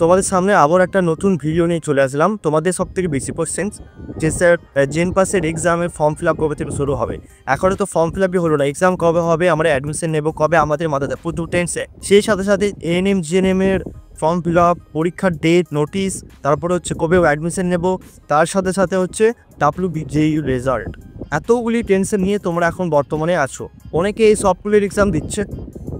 তোমাদের সামনে আবার একটা নতুন ভিডিও নিয়ে চলে আসলাম। তোমাদের সব থেকে বেশি কোশ্চেন যে স্যার জেন পাসের এক্সামের ফর্ম ফিল আপ কবে থেকে শুরু হবে। এখনও তো ফর্ম ফিল আপই হলো না, এক্সাম কবে হবে, আমরা অ্যাডমিশন নেব কবে, আমাদের মাথাতে প্রচুর টেনশন। সেই সাথে সাথে এএনএম জিএনএম এর ফর্ম ফিল আপ, পরীক্ষার ডেট, নোটিশ, তারপরে হচ্ছে কবে অ্যাডমিশন নেব, তার সাথে সাথে হচ্ছে WBJEU রেজাল্ট। এতগুলি টেনশন নিয়ে তোমরা এখন বর্তমানে আছো। অনেকে এই সবগুলির এক্সাম দিচ্ছে,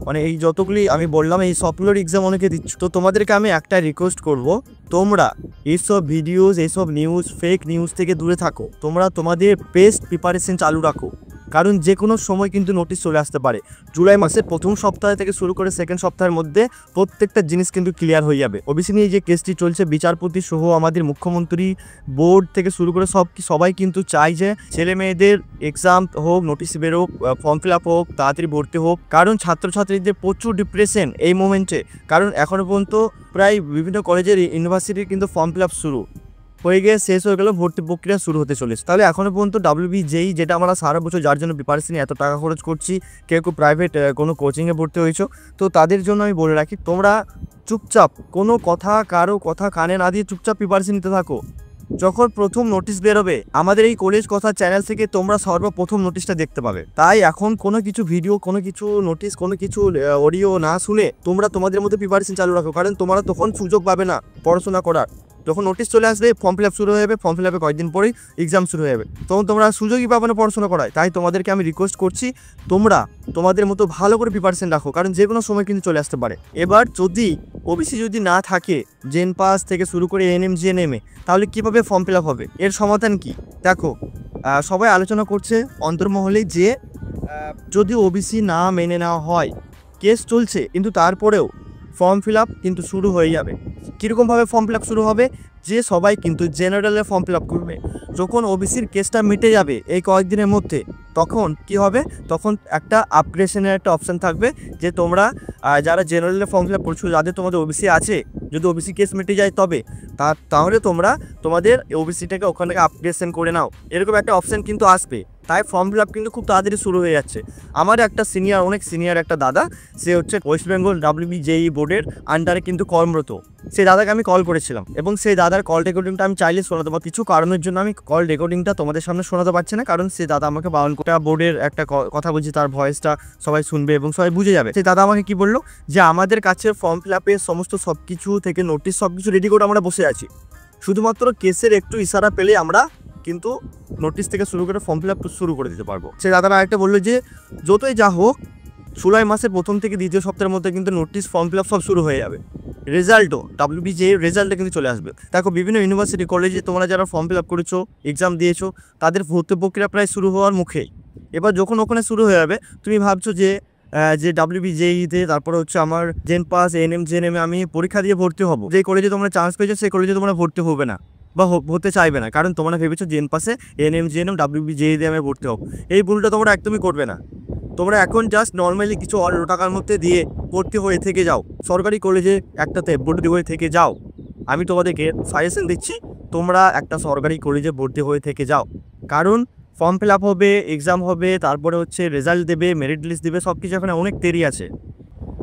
মানে এই যতগুলি আমি বললাম এই সবগুলোর এক্সাম অনেকে দিচ্ছ। তো তোমাদেরকে আমি একটা রিকোয়েস্ট করব, তোমরা এইসব ভিডিওস, এইসব নিউজ, ফেক নিউজ থেকে দূরে থাকো। তোমরা তোমাদের বেস্ট প্রিপারেশন চালু রাখো, কারণ যে কোনো সময় কিন্তু নোটিশ চলে আসতে পারে। জুলাই মাসের প্রথম সপ্তাহ থেকে শুরু করে সেকেন্ড সপ্তাহের মধ্যে প্রত্যেকটা জিনিস কিন্তু ক্লিয়ার হয়ে যাবে। ওবিসি নিয়ে যে কেসটি চলছে, বিচারপতি সহ আমাদের মুখ্যমন্ত্রী, বোর্ড থেকে শুরু করে সবাই কিন্তু চাই যে ছেলে মেয়েদের এক্সাম হোক, নোটিশ বেরোক, ফর্ম ফিল আপ হোক, তাড়াতাড়ি ভর্তি হোক। কারণ ছাত্রছাত্রীদের প্রচুর ডিপ্রেশন এই মোমেন্টে, কারণ এখনো পর্যন্ত প্রায় বিভিন্ন কলেজের, ইউনিভার্সিটির কিন্তু ফর্ম ফিল আপ শুরু হয়ে গিয়ে শেষ হয়ে গেল, ভর্তি প্রক্রিয়া শুরু হতে চলেছে। তাহলে এখনও পর্যন্ত WBJEU, যেটা আমরা সারা বছর যার জন্য প্রিপারেশন এত টাকা খরচ করছি, কেউ প্রাইভেট কোনো কোচিংয়ে ভর্তি হয়েছো, তো তাদের জন্য আমি বলে রাখি, তোমরা চুপচাপ কোনো কথা, কারো কথা কানে না দিয়ে চুপচাপ প্রিপারেশন নিতে থাকো। যখন প্রথম নোটিশ বেরোবে আমাদের এই কলেজ কথা চ্যানেল থেকে তোমরা সর্বপ্রথম নোটিশটা দেখতে পাবে। তাই এখন কোনো কিছু ভিডিও, কোনো কিছু নোটিশ, কোনো কিছু অডিও না শুনে তোমরা তোমাদের মধ্যে প্রিপারেশন চালু রাখো, কারণ তোমরা তখন সুযোগ পাবে না পড়াশোনা করার। যখন নোটিশ চলে আসবে, ফর্ম ফিল আপ শুরু হয়ে যাবে, ফর্ম ফিল আপে কয়েকদিন পরেই এক্সাম শুরু হয়ে যাবে, তখন তোমরা সুযোগই পাবে না পড়াশোনা করায়। তাই তোমাদেরকে আমি রিকোয়েস্ট করছি, তোমরা তোমাদের মতো ভালো করে প্রিপারেশন রাখো, কারণ যে কোনো সময় কিন্তু চলে আসতে পারে। এবার যদি ওবিসি যদি না থাকে, জেন পাস থেকে শুরু করে এএনএম জিএনএমে, তাহলে কীভাবে ফর্ম ফিল আপ হবে? এর সমাধান কি? দেখো, সবাই আলোচনা করছে অন্তর্মহলে যে যদি ওবিসি না মেনে নেওয়া হয়, কেস চলছে, কিন্তু তারপরেও ফর্ম ফিল আপ কিন্তু শুরু হয়ে যাবে। কীরকমভাবে ফর্ম ফিল আপ শুরু হবে? যে সবাই কিন্তু জেনারেলে ফর্ম ফিল আপ করবে। যখন ওবিসির কেসটা মিটে যাবে এই কয়েকদিনের মধ্যে, তখন কি হবে? তখন একটা আপগ্রেডেশনের একটা অপশান থাকবে, যে তোমরা যারা জেনারেলে ফর্ম ফিল আপ করছো, যাদের তোমাদের ওবিসি আছে, যদি ওবিসি কেস মিটে যায় তবে তাহলে তোমরা তোমাদের ওবিসিটাকে ওখান থেকে আপগ্রেডেশন করে নাও, এরকম একটা অপশান কিন্তু আসবে। তাই ফর্ম ফিল আপ কিন্তু খুব তাড়াতাড়ি শুরু হয়ে যাচ্ছে। আমার একটা অনেক সিনিয়র একটা দাদা, সে হচ্ছে ওয়েস্ট বেঙ্গল WBJEU বোর্ডের আন্ডারে কিন্তু কর্মরত। সেই দাদাকে আমি কল করেছিলাম, এবং সেই দাদার কল রেকর্ডিংটা আমি চাইলে শোনাতে পারবো। কিছু কারণের জন্য আমি কল রেকর্ডিংটা তোমাদের সামনে শোনাতে পারছি না, কারণ সেই দাদা আমাকে বারণ করে। বোর্ডের একটা কথা বলছি, তার ভয়েসটা সবাই শুনবে এবং সবাই বুঝে যাবে। সেই দাদা আমাকে কি বললো, যে আমাদের কাছে ফর্ম ফিল আপের সমস্ত সব কিছু থেকে নোটিশ সব কিছু রেডি করে আমরা বসে আছি, শুধুমাত্র কেসের একটু ইশারা পেলে আমরা কিন্তু নোটিশ থেকে শুরু করে ফর্ম ফিল আপ শুরু করে দিতে পারবো। সে দাদারা আরেকটা বললো যে যতই যা হোক, জুলাই মাসের প্রথম থেকে দ্বিতীয় সপ্তাহের মধ্যে কিন্তু নোটিশ, ফর্ম ফিল আপ সব শুরু হয়ে যাবে। রেজাল্টও WBJEU রেজাল্টে কিন্তু চলে আসবে। দেখো, বিভিন্ন ইউনিভার্সিটি, কলেজে তোমরা যারা ফর্ম ফিল আপ করেছো, এক্সাম দিয়েছো, তাদের ভর্তি প্রক্রিয়া প্রায় শুরু হওয়ার মুখেই। এবার যখন ওখানে শুরু হয়ে যাবে, তুমি ভাবছো যে WBJEU-তে, তারপরে হচ্ছে আমার জেন পাস, এএনএম জিএনএমে আমি পরীক্ষা দিয়ে ভর্তি হব। যে কলেজে তোমরা চান্স পেয়েছো, সেই কলেজে তোমরা ভর্তি হবে না বা হতে চাইবে না, কারণ তোমরা ভেবেছো জেন পাসে, এএনএম জিএনএম, WBJEU-তে আমি ভর্তি হব। এই ভুলটা তোমরা একদমই করবে না। তোমরা এখন জাস্ট নর্মালি কিছু অল্প টাকার মধ্যে দিয়ে ভর্তি হয়ে থেকে যাও, সরকারি কলেজে একটাতে ভর্তি হয়ে থেকে যাও। আমি তোমাদেরকে সাজেশন দিচ্ছি, তোমরা একটা সরকারি কলেজে ভর্তি হয়ে থেকে যাও, কারণ ফর্ম ফিল আপ হবে, এক্সাম হবে, তারপরে হচ্ছে রেজাল্ট দেবে, মেরিট লিস্ট দেবে, সব কিছু এখানে অনেক দেরি আছে।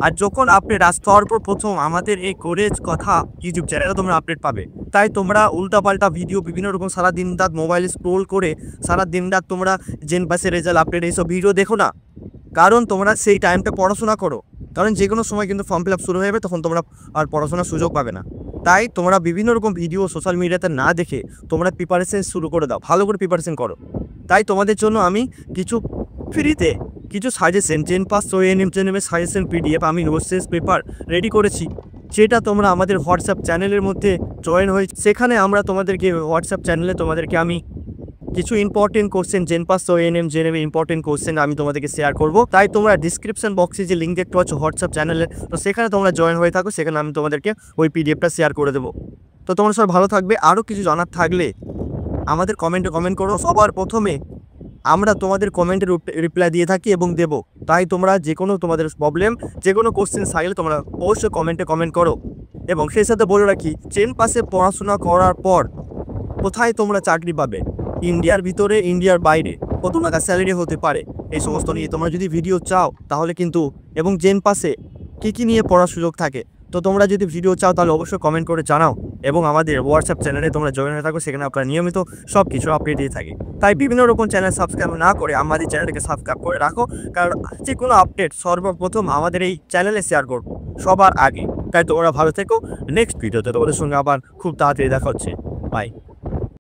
আর যখন আপডেট আসতে হওয়ার পর প্রথম আমাদের এই কলেজ কথা ইউটিউব চ্যানেলে তোমরা আপডেট পাবে। তাই তোমরা উল্টাপাল্টা ভিডিও, বিভিন্ন রকম সারা দিন রাত মোবাইলে স্ক্রোল করে সারা দিন রাত তোমরা জেন পাসের রেজাল্ট আপডেট এইসব ভিডিও দেখো না, কারণ তোমরা সেই টাইমটা পড়াশোনা করো। কারণ যে কোনো সময় কিন্তু ফর্ম ফিল আপ শুরু হয়ে যাবে, তখন তোমরা আর পড়াশোনার সুযোগ পাবে না। তাই তোমরা বিভিন্ন রকম ভিডিও সোশ্যাল মিডিয়াতে না দেখে তোমরা প্রিপারেশন শুরু করে দাও, ভালো করে প্রিপারেশন করো। তাই তোমাদের জন্য আমি কিছু ফ্রিতে কিছু সাজেশন, জেন পাস ও এএনএম জিএনএমের সাজেশন PDF আমি নোটস পেপার রেডি করেছি, যেটা তোমরা আমাদের হোয়াটসঅ্যাপ চ্যানেলের মধ্যে জয়েন হয়ে, সেখানে আমরা তোমাদেরকে হোয়াটসঅ্যাপ চ্যানেলে তোমাদেরকে আমি কিছু ইম্পর্টেন্ট কোশ্চেন, জেন পাস ও এএনএম জিএনএম ইম্পর্টেন্ট কোশ্চেন আমি তোমাদেরকে শেয়ার করবো। তাই তোমরা ডিসক্রিপশন বক্সে যে লিঙ্ক দেখতে পাচ্ছ হোয়াটসঅ্যাপ চ্যানেলে, তো সেখানে তোমরা জয়েন হয়ে থাকো, সেখানে আমি তোমাদেরকে ওই PDFটা শেয়ার করে দেবো। তো তোমরা সবাই ভালো থাকবে। আরও কিছু জানার থাকলে আমাদের কমেন্টে কমেন্ট করো। সবার প্রথমে আমরা তোমাদের কমেন্টের রিপ্লাই দিয়ে থাকি এবং দেবো। তাই তোমরা যে কোনো তোমাদের প্রবলেম, যে কোনো কোশ্চেন চাইলে তোমরা অবশ্যই কমেন্টে কমেন্ট করো। এবং সেই সাথে বলে রাখি, জেন পাসে পড়াশোনা করার পর কোথায় তোমরা চাকরি পাবে, ইন্ডিয়ার ভিতরে, ইন্ডিয়ার বাইরে, কত টাকা স্যালারি হতে পারে, এই সমস্ত নিয়ে তোমরা যদি ভিডিও চাও তাহলে কিন্তু, এবং জেন পাসে কী কী নিয়ে পড়ার সুযোগ থাকে, তো তোমরা যদি ভিডিও চাও তাহলে অবশ্যই কমেন্ট করে জানাও, এবং আমাদের হোয়াটসঅ্যাপ চ্যানেলে তোমরা জয়েন হয়ে থাকো, সেখানে আপনারা নিয়মিত সব কিছু আপডেট দিয়ে থাকি। তাই বিভিন্ন রকম চ্যানেল সাবস্ক্রাইব না করে আমাদের চ্যানেলটাকে সাবস্ক্রাইব করে রাখো, কারণ যে কোনো আপডেট সর্বপ্রথম আমাদের এই চ্যানেলে শেয়ার করবো সবার আগে। তাই তোমরা ভালো থেকো, নেক্সট ভিডিওতে তোমাদের সঙ্গে আবার খুব তাড়াতাড়ি দেখা হচ্ছে। বাই।